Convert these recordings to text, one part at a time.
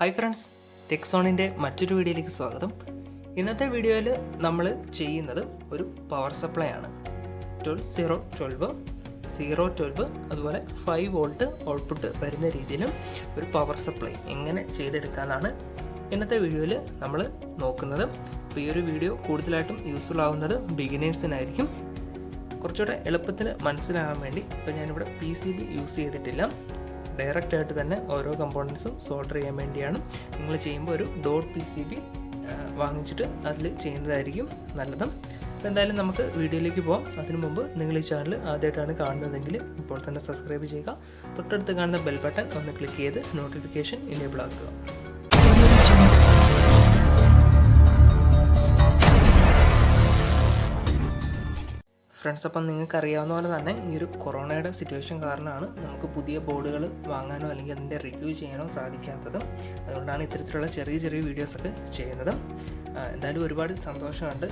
Hi friends, ടെക്സോണിൻ്റെ മറ്റൊരു വീഡിയോയിലേക്ക് സ്വാഗതം. ഇന്നത്തെ വീഡിയോയിൽ നമ്മൾ ചെയ്യുന്നത് ഒരു പവർ സപ്ലൈ ആണ്. 12 012 അതുപോലെ 5 വോൾട്ട് ഔട്ട്പുട്ട് വരുന്ന രീതിയിലും ഒരു പവർ സപ്ലൈ എങ്ങനെ ചെയ്തെടുക്കാമെന്നാണ് ഇന്നത്തെ വീഡിയോയിൽ നമ്മൾ നോക്കുന്നത്. അപ്പോൾ ഈ ഒരു വീഡിയോ കൂടുതലായിട്ടും യൂസ്ഫുൾ ആവുന്നത് ബിഗിനേഴ്സിനായിരിക്കും. കുറച്ചുകൂടെ എളുപ്പത്തിന് മനസ്സിലാകാൻ വേണ്ടി ഇപ്പോൾ ഞാനിവിടെ PCB യൂസ് ചെയ്തിട്ടില്ല, ഡയറക്റ്റായിട്ട് തന്നെ ഓരോ കമ്പോണൻസും സോൾഡർ ചെയ്യാൻ വേണ്ടിയാണ്. നിങ്ങൾ ചെയ്യുമ്പോൾ ഒരു ഡോട്ട് PCB വാങ്ങിച്ചിട്ട് അതിൽ ചെയ്യുന്നതായിരിക്കും നല്ലത്. അപ്പോൾ എന്തായാലും നമുക്ക് വീഡിയോയിലേക്ക് പോകാം. അതിനു മുമ്പ് നിങ്ങൾ ഈ ചാനൽ ആദ്യമായിട്ടാണ് കാണുന്നതെങ്കിൽ ഇപ്പോൾ തന്നെ സബ്സ്ക്രൈബ് ചെയ്യുക. തൊട്ടടുത്ത് കാണുന്ന ബെൽ ബട്ടൺ ഒന്ന് ക്ലിക്ക് ചെയ്ത് നോട്ടിഫിക്കേഷൻ എനേബിൾ ആക്കുക. ഫ്രണ്ട്സ്, അപ്പം നിങ്ങൾക്ക് അറിയാവുന്ന പോലെ തന്നെ ഈ ഒരു കൊറോണയുടെ സിറ്റുവേഷൻ കാരണമാണ് നമുക്ക് പുതിയ ബോർഡുകൾ വാങ്ങാനോ അല്ലെങ്കിൽ അതിൻ്റെ റിവ്യൂ ചെയ്യാനോ സാധിക്കാത്തത്. അതുകൊണ്ടാണ് ഇത്തരത്തിലുള്ള ചെറിയ ചെറിയ വീഡിയോസൊക്കെ ചെയ്യുന്നത്. എന്തായാലും ഒരുപാട് സന്തോഷമുണ്ട്.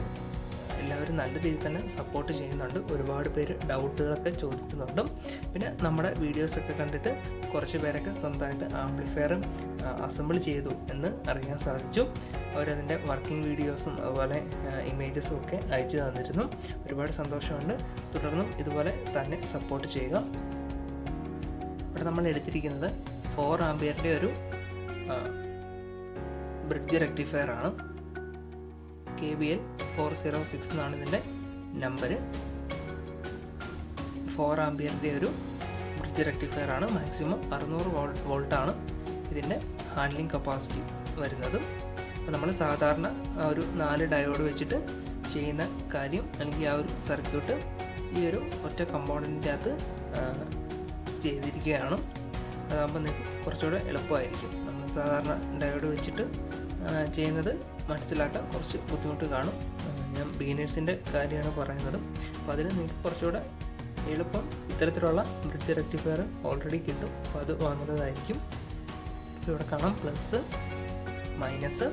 എല്ലാവരും നല്ല രീതിയിൽ തന്നെ സപ്പോർട്ട് ചെയ്യുന്നുണ്ട്. ഒരുപാട് പേര് ഡൗട്ടുകളൊക്കെ ചോദിക്കുന്നുണ്ട്. പിന്നെ നമ്മുടെ വീഡിയോസൊക്കെ കണ്ടിട്ട് കുറച്ച് പേരൊക്കെ സ്വന്തമായിട്ട് ആംപ്ലിഫയർ അസംബിൾ ചെയ്തു എന്ന് അറിയാൻ സാധിച്ചു. അവരതിൻ്റെ വർക്കിംഗ് വീഡിയോസും അതുപോലെ ഇമേജസും ഒക്കെ അയച്ചു തന്നിരുന്നു. ഒരുപാട് സന്തോഷമുണ്ട്. തുടർന്നും ഇതുപോലെ തന്നെ സപ്പോർട്ട് ചെയ്യുക. ഇവിടെ നമ്മൾ എടുത്തിരിക്കുന്നത് 4 ആംപിയറിൻ്റെ ഒരു ബ്രിഡ്ജ് റെക്ടിഫയർ ആണ്. KBL 406 എന്നാണ് ഇതിൻ്റെ നമ്പർ. 4 ആംപിയറിൻ്റെ ഒരു ബ്രിഡ്ജ് റെക്ടിഫയർ ആണ്. മാക്സിമം 600 വോൾട്ടാണ് ഇതിൻ്റെ ഹാൻഡ്ലിംഗ് കപ്പാസിറ്റി വരുന്നത്. അപ്പോൾ നമ്മൾ സാധാരണ ആ ഒരു 4 ഡയോഡ് വെച്ചിട്ട് ചെയ്യുന്ന കാര്യം അല്ലെങ്കിൽ ആ ഒരു സർക്യൂട്ട് ഈ ഒരു ഒറ്റ കമ്പോണൻറ്റിൻ്റെ അകത്ത് ചെയ്തിരിക്കുകയാണ്. അതാകുമ്പോൾ നിങ്ങൾക്ക് കുറച്ചുകൂടെ എളുപ്പമായിരിക്കും. നമ്മൾ സാധാരണ ഡയോഡ് വെച്ചിട്ട് ചെയ്യുന്നത് മനസ്സിലാക്കാൻ കുറച്ച് ബുദ്ധിമുട്ട് കാണും. ഞാൻ ബിഗിനേഴ്സിൻ്റെ കാര്യമാണ് പറയുന്നത്. അപ്പോൾ അതിന് നിങ്ങൾക്ക് കുറച്ചുകൂടെ എളുപ്പം ഇത്തരത്തിലുള്ള ബ്രിഡ്ജ് റെക്ടിഫയർ ഓൾറെഡി കിട്ടും. അപ്പോൾ അത് വാങ്ങുന്നതായിരിക്കും. ഇപ്പോൾ ഇവിടെ കാണാം പ്ലസ് മൈനസ്,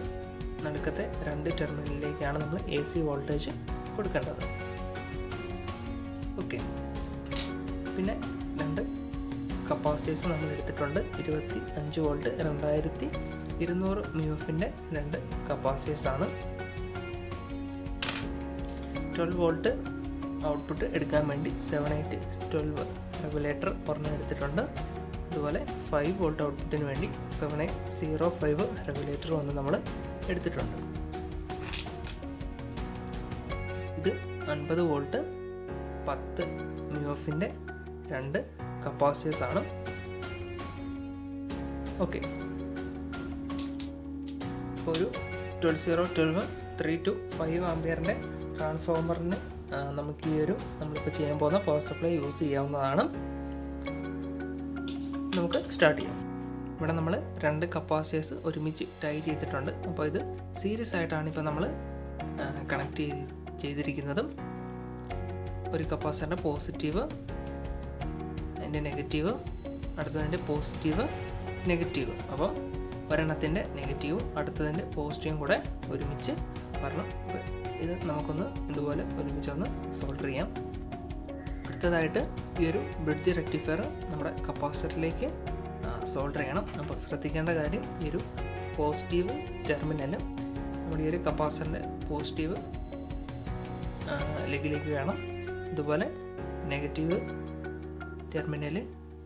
നടുക്കത്തെ 2 ടെർമിനലിലേക്കാണ് നമ്മൾ AC വോൾട്ടേജ് കൊടുക്കേണ്ടത്. ഓക്കെ, പിന്നെ 2 കപ്പാസിറ്റേഴ്സ് നമ്മൾ എടുത്തിട്ടുണ്ട്. 25 വോൾട്ട് 2200 mF-ൻ്റെ 2 കപ്പാസിറ്റേഴ്സാണ്. 12 വോൾട്ട് ഔട്ട്പുട്ട് എടുക്കാൻ വേണ്ടി 7812 റെഗുലേറ്റർ ഒരെണ്ണം എടുത്തിട്ടുണ്ട്. അതുപോലെ 5 വോൾട്ട് ഔട്ട്പുട്ടിന് വേണ്ടി 7805 റെഗുലേറ്റർ ഒന്ന് നമ്മൾ എടുത്തിട്ടുണ്ട്. ഇത് 50 വോൾട്ട് 10 mF-ൻ്റെ 2 കപ്പാസിറ്റേഴ്സാണ്. ഓക്കെ, ഇപ്പോൾ ഒരു 12 3 to 5 ആംപിയറിൻ്റെ ട്രാൻസ്ഫോമറിന് നമുക്ക് ഈ ഒരു നമ്മളിപ്പോൾ ചെയ്യാൻ പോകുന്ന പവർ സപ്ലൈ യൂസ് ചെയ്യാവുന്നതാണ്. നമുക്ക് സ്റ്റാർട്ട് ചെയ്യാം. ഇവിടെ നമ്മൾ 2 കപ്പാസിറ്റേഴ്സ് ഒരുമിച്ച് ടൈ ചെയ്തിട്ടുണ്ട്. അപ്പോൾ ഇത് സീരീസ് ആയിട്ടാണ് ഇപ്പോൾ നമ്മൾ കണക്ട് ചെയ്തിരിക്കുന്നത്. ഒരു കപ്പാസിറ്ററിൻ്റെ പോസിറ്റീവ്, അതിൻ്റെ നെഗറ്റീവ്, അടുത്തതിൻ്റെ പോസിറ്റീവ് നെഗറ്റീവ്. അപ്പം ഒരെണ്ണത്തിൻ്റെ നെഗറ്റീവും അടുത്തതിൻ്റെ പോസിറ്റീവും കൂടെ ഒരുമിച്ച് വരണം. ഇത് നമുക്കൊന്ന് ഇതുപോലെ ഒരുമിച്ചൊന്ന് സോൾഡർ ചെയ്യാം. അടുത്തതായിട്ട് ഈ ഒരു ബ്രിഡ്ജ് റെക്ടിഫയർ നമ്മുടെ കപ്പാസിറ്ററിലേക്ക് സോൾഡർ ചെയ്യണം. അപ്പോൾ ശ്രദ്ധിക്കേണ്ട കാര്യം, ഈ ഒരു പോസിറ്റീവ് ടെർമിനൽ നമ്മുടെ ഈ ഒരു കപ്പാസിറ്ററിൻ്റെ പോസിറ്റീവ് ലെഗിലേക്ക് വേണം. ഇതുപോലെ നെഗറ്റീവ് ടെർമിനൽ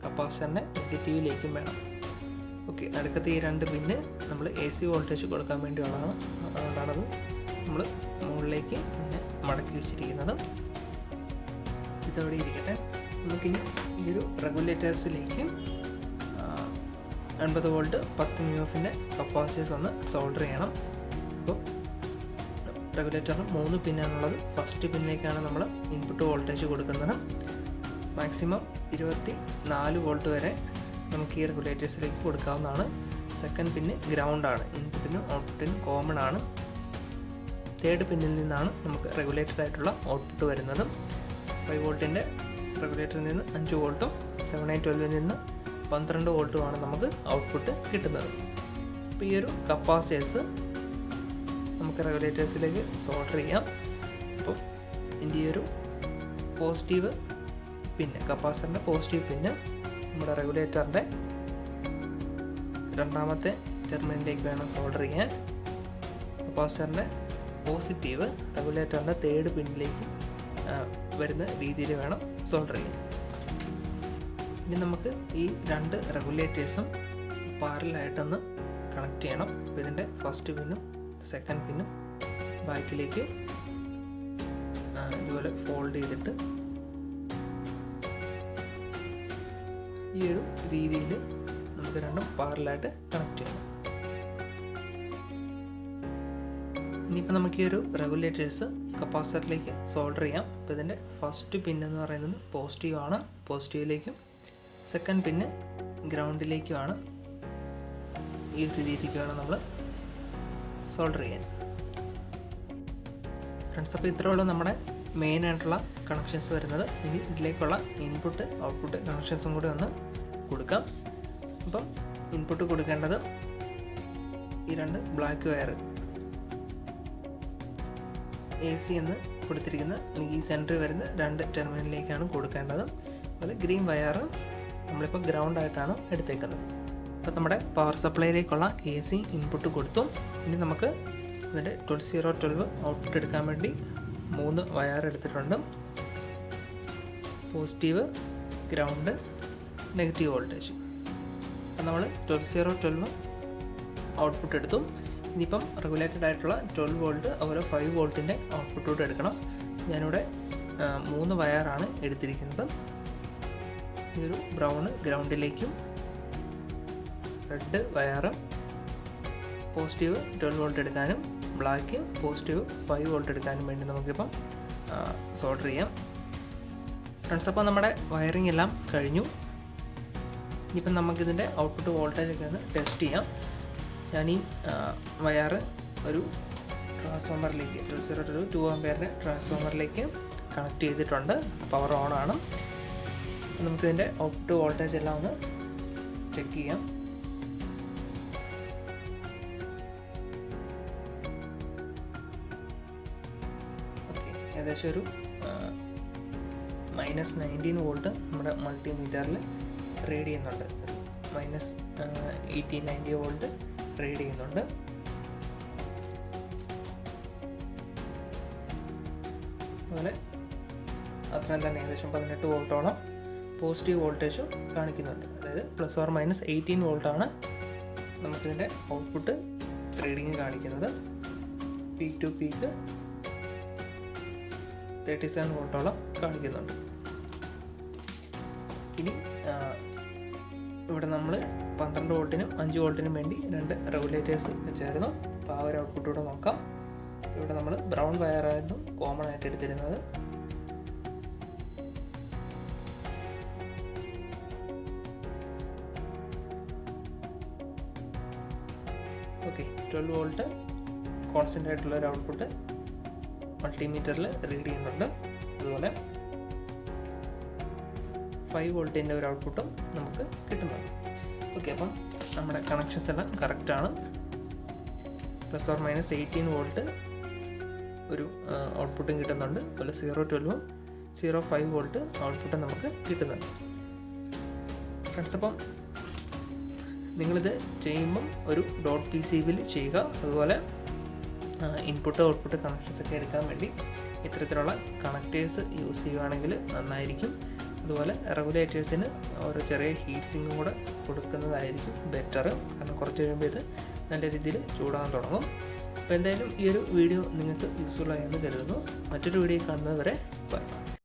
കപ്പാസിറ്ററിൻ്റെ നെഗറ്റീവിലേക്കും വേണം. ഓക്കെ, അടുക്കത്തെ ഈ 2 പിന്ന് നമ്മൾ AC വോൾട്ടേജ് കൊടുക്കാൻ വേണ്ടിയുള്ളതാണ്. അതുകൊണ്ടാണത് നമ്മൾ മുകളിലേക്ക് ഇങ്ങനെ മടക്കി വെച്ചിരിക്കുന്നത്. ഇതവിടെ ഇരിക്കട്ടെ. നമുക്കിനി ഈ ഒരു റെഗുലേറ്റേഴ്സിലേക്ക് 50 വോൾട്ട് 10 mF-ൻ്റെ കപ്പാസിറ്റേഴ്സ് ഒന്ന് സോൾഡർ ചെയ്യണം. അപ്പോൾ റെഗുലേറ്ററിന് 3 പിന്നാണുള്ളത്. ഫസ്റ്റ് പിന്നിലേക്കാണ് നമ്മൾ ഇൻപുട്ട് വോൾട്ടേജ് കൊടുക്കുന്നത്. മാക്സിമം 24 വോൾട്ട് വരെ നമുക്ക് ഈ റെഗുലേറ്റേഴ്സിലേക്ക് കൊടുക്കാവുന്നതാണ്. സെക്കൻഡ് പിന്ന് ഗ്രൗണ്ടാണ്. ഇൻപുട്ടിനും ഔട്ട്പുട്ടിനും കോമൺ ആണ്. തേർഡ് പിന്നിൽ നിന്നാണ് നമുക്ക് റെഗുലേറ്റഡ് ആയിട്ടുള്ള ഔട്ട്പുട്ട് വരുന്നത്. 5 വോൾട്ടിൻ്റെ റെഗുലേറ്ററിൽ നിന്ന് 5 വോൾട്ടും 7812 നിന്ന് 12 വോൾട്ടുമാണ് നമുക്ക് ഔട്ട്പുട്ട് കിട്ടുന്നത്. അപ്പോൾ ഈ ഒരു കപ്പാസിറ്റേഴ്സ് നമുക്ക് റെഗുലേറ്റേഴ്സിലേക്ക് സോൾഡർ ചെയ്യാം. അപ്പോൾ ഇതിൻ്റെ ഈ ഒരു പോസിറ്റീവ് പിന്നെ കപ്പാസിറ്ററിൻ്റെ പോസിറ്റീവ് പിന്നെ നമ്മുടെ റെഗുലേറ്ററിൻ്റെ രണ്ടാമത്തെ ടെർമിനലിലേക്ക് വേണം സോൾഡർ ചെയ്യാൻ. കപ്പാസിറ്ററിൻ്റെ പോസിറ്റീവ് റെഗുലേറ്ററിൻ്റെ തേർഡ് പിന്നിലേക്ക് വരുന്ന രീതിയിൽ വേണം സോൾഡർ ചെയ്യാൻ. ഇനി നമുക്ക് ഈ രണ്ട് റെഗുലേറ്റേഴ്സും പാരലായിട്ടൊന്ന് കണക്ട് ചെയ്യണം. അപ്പോൾ ഇതിൻ്റെ ഫസ്റ്റ് പിന്നും സെക്കൻഡ് പിന്നും ബാക്കിലേക്ക് ഇതുപോലെ ഫോൾഡ് ചെയ്തിട്ട് ഈ ഒരു രീതിയിൽ നമുക്ക് രണ്ടും പാരലായിട്ട് കണക്ട് ചെയ്യണം. ഇനിയിപ്പോൾ നമുക്ക് ഈ ഒരു റെഗുലേറ്റേഴ്സ് കപ്പാസിറ്ററിലേക്ക് സോൾഡർ ചെയ്യാം. അപ്പോൾ ഇതിൻ്റെ ഫസ്റ്റ് പിൻ എന്ന് പറയുന്നത് പോസിറ്റീവ് ആണ്, പോസിറ്റീവിലേക്കും സെക്കൻഡ് പിന്ന് ഗ്രൗണ്ടിലേക്കുമാണ്. ഈ ഒരു രീതിക്ക് വേണം നമ്മൾ സോൾഡർ ചെയ്യാൻ. ഫ്രണ്ട്സ്, അപ്പോൾ ഇത്രയുള്ള നമ്മുടെ മെയിൻ ആയിട്ടുള്ള കണക്ഷൻസ് വരുന്നത്. ഇനി ഇതിലേക്കുള്ള ഇൻപുട്ട് ഔട്ട്പുട്ട് കണക്ഷൻസും കൂടി ഒന്ന് കൊടുക്കാം. അപ്പം ഇൻപുട്ട് കൊടുക്കേണ്ടത് ഈ രണ്ട് ബ്ലാക്ക് വയർ AC എന്ന് കൊടുത്തിരിക്കുന്ന അല്ലെങ്കിൽ ഈ സെൻറ്ററിൽ വരുന്ന രണ്ട് ടെർമിനലിലേക്കാണ് കൊടുക്കേണ്ടത്. അതുപോലെ ഗ്രീൻ വയർ നമ്മളിപ്പോൾ ഗ്രൗണ്ട് ആയിട്ടാണ് എടുത്തേക്കുന്നത്. അപ്പോൾ നമ്മുടെ പവർ സപ്ലൈയിലേക്കുള്ള AC ഇൻപുട്ട് കൊടുത്തു. ഇനി നമുക്ക് ഇതിൻ്റെ 12 ഔട്ട്പുട്ട് എടുക്കാൻ വേണ്ടി 3 വയർ എടുത്തിട്ടുണ്ട്. Positive, ground, negative voltage. അപ്പോൾ നമ്മൾ 12 ഔട്ട്പുട്ട് എടുത്തു. ഇനിയിപ്പം റെഗുലേറ്റഡ് ആയിട്ടുള്ള 12 വോൾട്ട് അതുപോലെ 5 വോൾട്ടിൻ്റെ ഔട്ട്പുട്ടോട് എടുക്കണം. ഞാനിവിടെ 3 വയറാണ് എടുത്തിരിക്കുന്നത്. ഈ ഒരു ബ്രൗണ് ഗ്രൗണ്ടിലേക്കും റെഡ് വയറ് പോസിറ്റീവ് 12 വോൾട്ട് എടുക്കാനും ബ്ലാക്ക് പോസിറ്റീവ് 5 വോൾട്ട് എടുക്കാനും വേണ്ടി നമുക്കിപ്പം സോൾഡർ ചെയ്യാം. ഫ്രണ്ട്സ്, അപ്പോൾ നമ്മുടെ വയറിംഗ് എല്ലാം കഴിഞ്ഞു. ഇനിയിപ്പം നമുക്കിതിൻ്റെ ഔട്ട്പുട്ട് വോൾട്ടേജൊക്കെ ഒന്ന് ടെസ്റ്റ് ചെയ്യാം. ഞാൻ ഈ വയറ് ഒരു ട്രാൻസ്ഫോമറിലേക്ക് 2 ആംപിയറിൻ്റെ ട്രാൻസ്ഫോമറിലേക്ക് കണക്ട് ചെയ്തിട്ടുണ്ട്. പവർ ഓൺ ആണ്. നമുക്കിതിൻ്റെ ഔട്ട്പുട്ട് വോൾട്ടേജ് എല്ലാം ഒന്ന് ചെക്ക് ചെയ്യാം. ഓക്കെ, ഏകദേശം ഒരു -19 വോൾട്ട് നമ്മുടെ മൾട്ടിമീറ്ററിൽ റീഡ് ചെയ്യുന്നുണ്ട്. -18-90 വോൾട്ട് റീഡ് ചെയ്യുന്നുണ്ട്. അതുപോലെ അത്രയും തന്നെ ഏകദേശം 18 വോൾട്ടോളം പോസിറ്റീവ് വോൾട്ടേജും കാണിക്കുന്നുണ്ട്. അതായത് +or-18 വോൾട്ടാണ് നമുക്കിതിൻ്റെ ഔട്ട്പുട്ട് റീഡിങ് കാണിക്കുന്നത്. പീക്ക് ടു പീക്ക് 37 വോൾട്ടോളം കാണിക്കുന്നുണ്ട്. ഇനി ഇവിടെ നമ്മൾ 12 വോൾട്ടിനും 5 വോൾട്ടിനും വേണ്ടി 2 റെഗുലേറ്റേഴ്സ് വെച്ചായിരുന്നു. അപ്പോൾ ആ ഒരു ഔട്ട്പുട്ട് കൂടെ നോക്കാം. ഇവിടെ നമ്മൾ ബ്രൗൺ വയറായിരുന്നു കോമൺ ആയിട്ട് എടുത്തിരുന്നത്. ഓക്കെ, 12 വോൾട്ട് കോൺസ്റ്റൻ്റ് ആയിട്ടുള്ള ഒരു ഔട്ട്പുട്ട് മൾട്ടിമീറ്ററിൽ റീഡ് ചെയ്യുന്നുണ്ട്. അതുപോലെ 5 വോൾട്ടിൻ്റെ ഒരു ഔട്ട്പുട്ടും നമുക്ക് കിട്ടുന്നുണ്ട്. ഓക്കെ, അപ്പം നമ്മുടെ കണക്ഷൻസ് എല്ലാം കറക്റ്റാണ്. +or-18 വോൾട്ട് ഒരു ഔട്ട്പുട്ടും കിട്ടുന്നുണ്ട്. അതുപോലെ 0-12 0.5 വോൾട്ട് ഔട്ട്പുട്ടും നമുക്ക് കിട്ടുന്നുണ്ട്. ഫ്രണ്ട്സ്, അപ്പം നിങ്ങളിത് ചെയ്യുമ്പം ഒരു .PCBയിൽ ചെയ്യുക. അതുപോലെ ഇൻപുട്ട് ഔട്ട്പുട്ട് കണക്ഷൻസൊക്കെ എടുക്കാൻ വേണ്ടി ഇത്തരത്തിലുള്ള കണക്റ്റേഴ്സ് യൂസ് ചെയ്യുകയാണെങ്കിൽ നന്നായിരിക്കും. അതുപോലെ റെഗുലേറ്റേഴ്സിന് ഒരു ചെറിയ ഹീറ്റ് സിങ്കും കൂടെ കൊടുക്കുന്നതായിരിക്കും ബെറ്റർ. കാരണം കുറച്ച് കഴിയുമ്പോൾ ഇത് നല്ല രീതിയിൽ ചൂടാകാൻ തുടങ്ങും. അപ്പോൾ എന്തായാലും ഈ ഒരു വീഡിയോ നിങ്ങൾക്ക് യൂസ്ഫുൾ ആയെന്ന് കരുതുന്നു. മറ്റൊരു വീഡിയോ കാണുന്നത് വരെ ബൈ.